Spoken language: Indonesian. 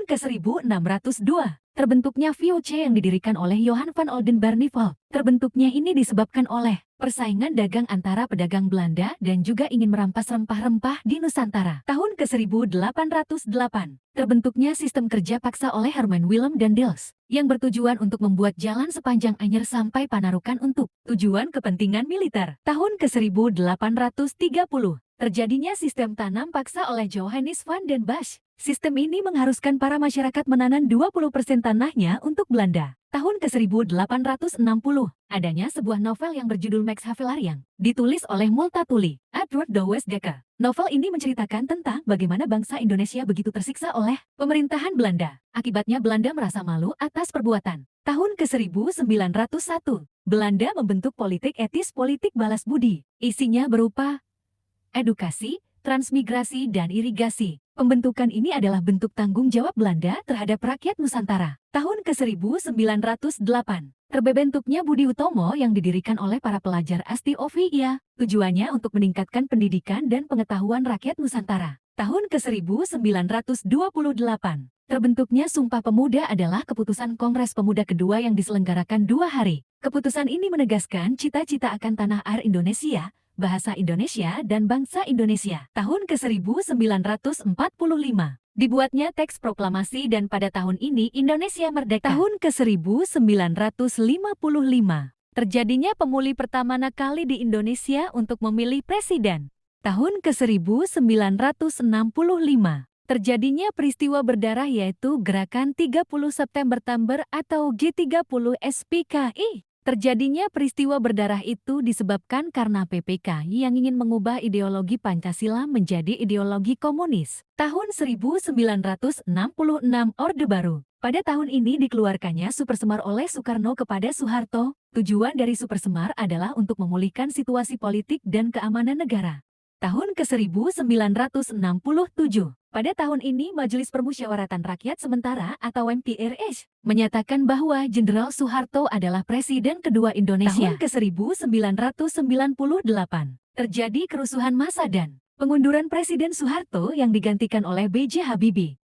ke-1602, terbentuknya VOC yang didirikan oleh Johan van Oldenbarneveldt. Terbentuknya ini disebabkan oleh persaingan dagang antara pedagang Belanda dan juga ingin merampas rempah-rempah di Nusantara. Tahun ke-1808, terbentuknya sistem kerja paksa oleh Herman Willem dan Diels, yang bertujuan untuk membuat jalan sepanjang Anyer sampai Panarukan untuk tujuan kepentingan militer. Tahun ke-1830, terjadinya sistem tanam paksa oleh Johannes van den Bosch. Sistem ini mengharuskan para masyarakat menanam 20% tanahnya untuk Belanda. Tahun ke-1860, adanya sebuah novel yang berjudul Max Havelaar, ditulis oleh Multatuli, Edward Dawes Dekker. Novel ini menceritakan tentang bagaimana bangsa Indonesia begitu tersiksa oleh pemerintahan Belanda. Akibatnya Belanda merasa malu atas perbuatan. Tahun ke-1901, Belanda membentuk politik etis politik balas budi. Isinya berupa edukasi, transmigrasi, dan irigasi. Pembentukan ini adalah bentuk tanggung jawab Belanda terhadap rakyat Nusantara. Tahun ke-1908, terbentuknya Budi Utomo yang didirikan oleh para pelajar Asti Ovia. Tujuannya untuk meningkatkan pendidikan dan pengetahuan rakyat Nusantara. Tahun ke-1928, terbentuknya Sumpah Pemuda adalah keputusan Kongres Pemuda kedua yang diselenggarakan 2 hari. Keputusan ini menegaskan cita-cita akan tanah air Indonesia, bahasa Indonesia, dan bangsa Indonesia. Tahun ke-1945, dibuatnya teks proklamasi dan pada tahun ini Indonesia merdeka. Tahun ke-1955, terjadinya pemuli pertama kali di Indonesia untuk memilih presiden. Tahun ke-1965, terjadinya peristiwa berdarah yaitu Gerakan 30 September atau G30 SPKI. Terjadinya peristiwa berdarah itu disebabkan karena PPKI yang ingin mengubah ideologi Pancasila menjadi ideologi komunis. Tahun 1966, Orde Baru. Pada tahun ini dikeluarkannya Supersemar oleh Soekarno kepada Soeharto. Tujuan dari Supersemar adalah untuk memulihkan situasi politik dan keamanan negara. Tahun ke-1967. Pada tahun ini Majelis Permusyawaratan Rakyat Sementara atau MPRS menyatakan bahwa Jenderal Soeharto adalah Presiden kedua Indonesia. Tahun ke-1998, terjadi kerusuhan massa dan pengunduran Presiden Soeharto yang digantikan oleh B.J. Habibie.